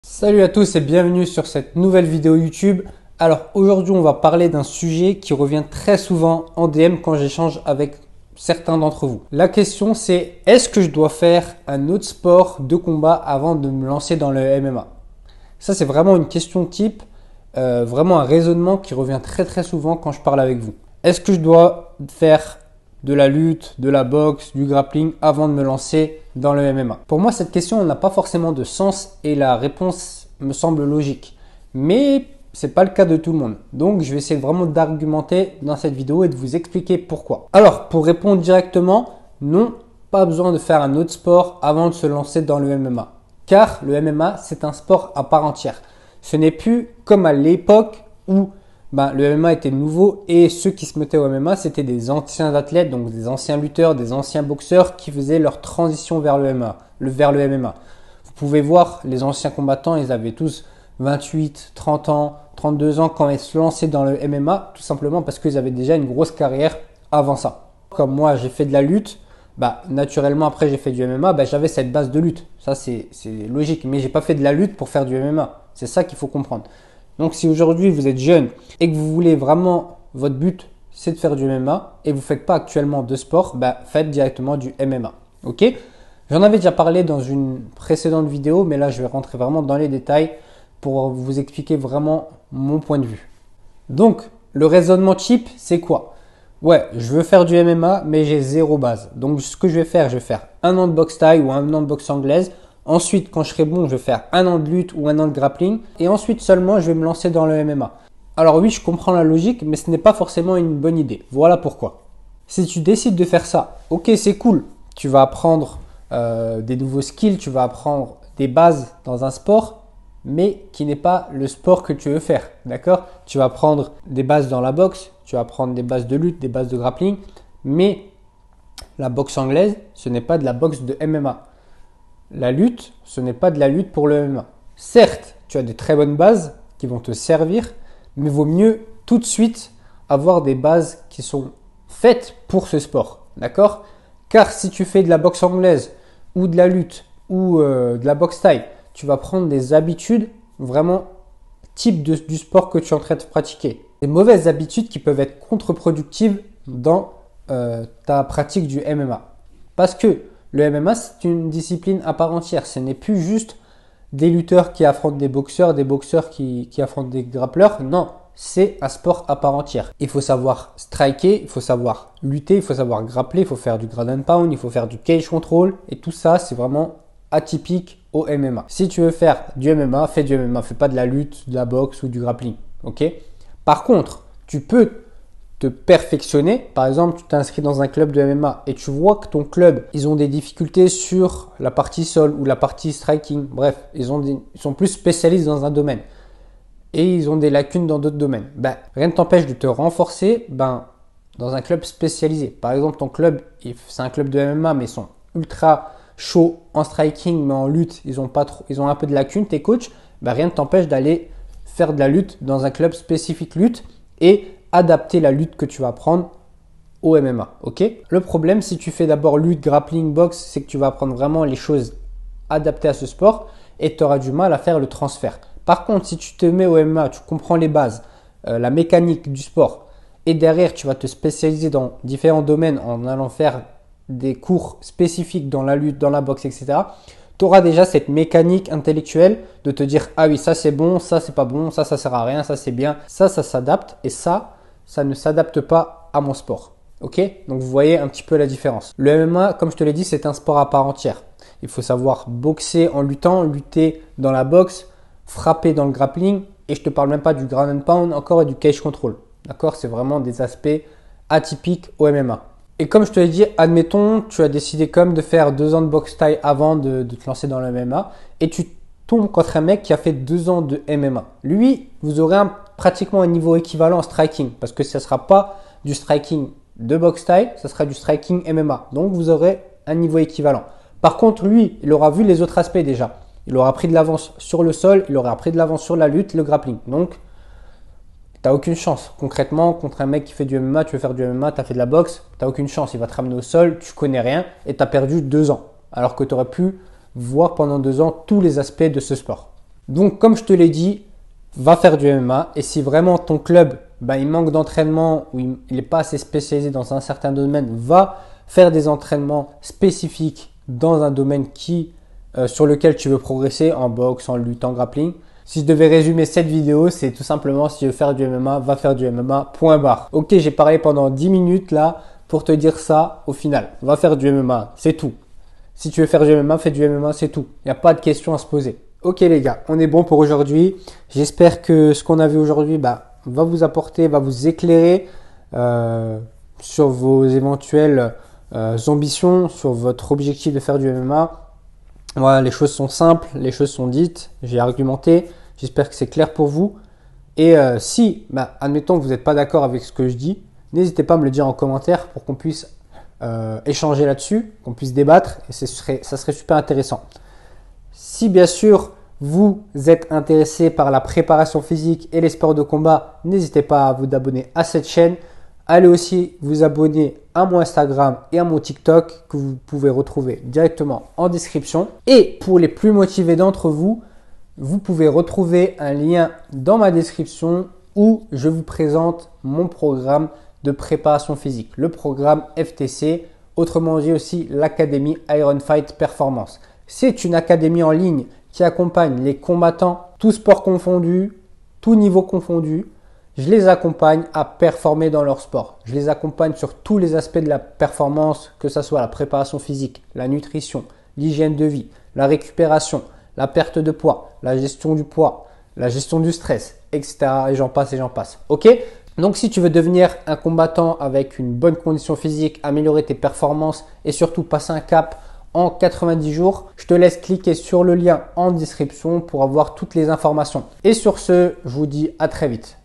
Salut à tous et bienvenue sur cette nouvelle vidéo YouTube. Alors aujourd'hui on va parler d'un sujet qui revient très souvent en DM quand j'échange avec certains d'entre vous. La question c'est: est-ce que je dois faire un autre sport de combat avant de me lancer dans le MMA? Ça c'est vraiment une question type, vraiment un raisonnement qui revient très souvent quand je parle avec vous. Est-ce que je dois faire de la lutte, de la boxe, du grappling avant de me lancer dans le MMA? Pour moi, cette question n'a pas forcément de sens et la réponse me semble logique. Mais c'est pas le cas de tout le monde. Donc, je vais essayer vraiment d'argumenter dans cette vidéo et de vous expliquer pourquoi. Alors, pour répondre directement, non, pas besoin de faire un autre sport avant de se lancer dans le MMA. Car le MMA, c'est un sport à part entière. Ce n'est plus comme à l'époque où le MMA était nouveau et ceux qui se mettaient au MMA, c'était des anciens athlètes, donc des anciens lutteurs, des anciens boxeurs qui faisaient leur transition vers le MMA. Vous pouvez voir, les anciens combattants, ils avaient tous 28, 30 ans, 32 ans quand ils se lançaient dans le MMA, tout simplement parce qu'ils avaient déjà une grosse carrière avant ça. Comme moi, j'ai fait de la lutte, naturellement après j'ai fait du MMA, j'avais cette base de lutte. Ça c'est logique, mais j'ai pas fait de la lutte pour faire du MMA. C'est ça qu'il faut comprendre. Donc si aujourd'hui vous êtes jeune et que vous voulez vraiment, votre but c'est de faire du MMA et vous ne faites pas actuellement de sport, faites directement du MMA. Ok? J'en avais déjà parlé dans une précédente vidéo, mais là je vais rentrer vraiment dans les détails pour vous expliquer vraiment mon point de vue. Donc le raisonnement cheap c'est quoi? Ouais, je veux faire du MMA mais j'ai zéro base. Donc ce que je vais faire un an de boxe thaï ou un an de boxe anglaise. Ensuite, quand je serai bon, je vais faire un an de lutte ou un an de grappling. Et ensuite seulement, je vais me lancer dans le MMA. Alors oui, je comprends la logique, mais ce n'est pas forcément une bonne idée. Voilà pourquoi. Si tu décides de faire ça, ok, c'est cool. Tu vas apprendre des nouveaux skills, tu vas apprendre des bases dans un sport, mais qui n'est pas le sport que tu veux faire. D'accord? Tu vas apprendre des bases dans la boxe, tu vas apprendre des bases de lutte, des bases de grappling, mais la boxe anglaise, ce n'est pas de la boxe de MMA. La lutte, ce n'est pas de la lutte pour le MMA. Certes, tu as des très bonnes bases qui vont te servir, mais vaut mieux tout de suite avoir des bases qui sont faites pour ce sport. D'accord? Car si tu fais de la boxe anglaise ou de la lutte ou de la boxe thaï, tu vas prendre des habitudes vraiment type du sport que tu es en train de pratiquer. Des mauvaises habitudes qui peuvent être contre-productives dans ta pratique du MMA. Parce que le MMA, c'est une discipline à part entière. Ce n'est plus juste des lutteurs qui affrontent des boxeurs qui affrontent des grappleurs. Non, c'est un sport à part entière. Il faut savoir striker, il faut savoir lutter, il faut savoir grappler, il faut faire du ground and pound, il faut faire du cage control. Et tout ça, c'est vraiment atypique au MMA. Si tu veux faire du MMA, fais du MMA. Fais pas de la lutte, de la boxe ou du grappling. Ok? Par contre, tu peux te perfectionner. Par exemple, tu t'inscris dans un club de MMA et tu vois que ton club, ils ont des difficultés sur la partie sol ou la partie striking. Bref, ils sont plus spécialistes dans un domaine et ils ont des lacunes dans d'autres domaines. Rien ne t'empêche de te renforcer dans un club spécialisé. Par exemple, ton club, c'est un club de MMA, mais ils sont ultra chauds en striking, mais en lutte, ils ont un peu de lacunes. Tes coachs, rien ne t'empêche d'aller faire de la lutte dans un club spécifique lutte et adapter la lutte que tu vas prendre au MMA. Ok? Le problème, si tu fais d'abord lutte, grappling, boxe, c'est que tu vas apprendre vraiment les choses adaptées à ce sport et tu auras du mal à faire le transfert. Par contre, si tu te mets au MMA, tu comprends les bases, la mécanique du sport et derrière, tu vas te spécialiser dans différents domaines en allant faire des cours spécifiques dans la lutte, dans la boxe, etc. Tu auras déjà cette mécanique intellectuelle de te dire: ah oui, ça c'est bon, ça c'est pas bon, ça sert à rien, ça c'est bien, ça s'adapte et ça ne s'adapte pas à mon sport. Ok? Donc vous voyez un petit peu la différence. Le MMA, comme je te l'ai dit, c'est un sport à part entière. Il faut savoir boxer en luttant, lutter dans la boxe, frapper dans le grappling et je te parle même pas du ground and pound encore et du cage control. D'accord? C'est vraiment des aspects atypiques au MMA. Et comme je te l'ai dit, admettons, tu as décidé comme de faire 2 ans de boxe thaï avant de te lancer dans le MMA et tu tombes contre un mec qui a fait 2 ans de MMA. Lui, vous aurez pratiquement un niveau équivalent en striking parce que ça ne sera pas du striking de boxe thaï, ça sera du striking MMA. Donc, vous aurez un niveau équivalent. Par contre, lui, il aura vu les autres aspects déjà. Il aura pris de l'avance sur le sol, il aura pris de l'avance sur la lutte, le grappling. Donc, tu n'as aucune chance. Concrètement, contre un mec qui fait du MMA, tu veux faire du MMA, tu as fait de la boxe, tu n'as aucune chance. Il va te ramener au sol, tu connais rien et tu as perdu 2 ans. Alors que tu aurais pu voir pendant 2 ans tous les aspects de ce sport. Donc comme je te l'ai dit, va faire du MMA et si vraiment ton club il manque d'entraînement ou il n'est pas assez spécialisé dans un certain domaine, va faire des entraînements spécifiques dans un domaine sur lequel tu veux progresser, en boxe, en lutte, en grappling. Si je devais résumer cette vidéo, c'est tout simplement si tu veux faire du MMA, va faire du MMA, point barre. Ok, j'ai parlé pendant 10 minutes là pour te dire ça au final. Va faire du MMA, c'est tout. Si tu veux faire du MMA, fais du MMA, c'est tout. Il n'y a pas de question à se poser. Ok les gars, on est bon pour aujourd'hui. J'espère que ce qu'on a vu aujourd'hui va vous apporter, va vous éclairer sur vos éventuelles ambitions, sur votre objectif de faire du MMA. Voilà, les choses sont simples, les choses sont dites, j'ai argumenté. J'espère que c'est clair pour vous. Et si, admettons que vous n'êtes pas d'accord avec ce que je dis, n'hésitez pas à me le dire en commentaire pour qu'on puisse échanger là-dessus, qu'on puisse débattre et ça serait super intéressant. Si bien sûr vous êtes intéressé par la préparation physique et les sports de combat, n'hésitez pas à vous abonner à cette chaîne. Allez aussi vous abonner à mon Instagram et à mon TikTok que vous pouvez retrouver directement en description. Et pour les plus motivés d'entre vous, vous pouvez retrouver un lien dans ma description où je vous présente mon programme de préparation physique, le programme FTC, autrement dit aussi l'Académie Iron Fight Performance. C'est une académie en ligne qui accompagne les combattants, tous sports confondus, tous niveaux confondus. Je les accompagne à performer dans leur sport. Je les accompagne sur tous les aspects de la performance, que ce soit la préparation physique, la nutrition, l'hygiène de vie, la récupération, la perte de poids, la gestion du poids, la gestion du stress, etc. Et j'en passe et j'en passe. Ok ? Donc si tu veux devenir un combattant avec une bonne condition physique, améliorer tes performances et surtout passer un cap en 90 jours, je te laisse cliquer sur le lien en description pour avoir toutes les informations. Et sur ce, je vous dis à très vite.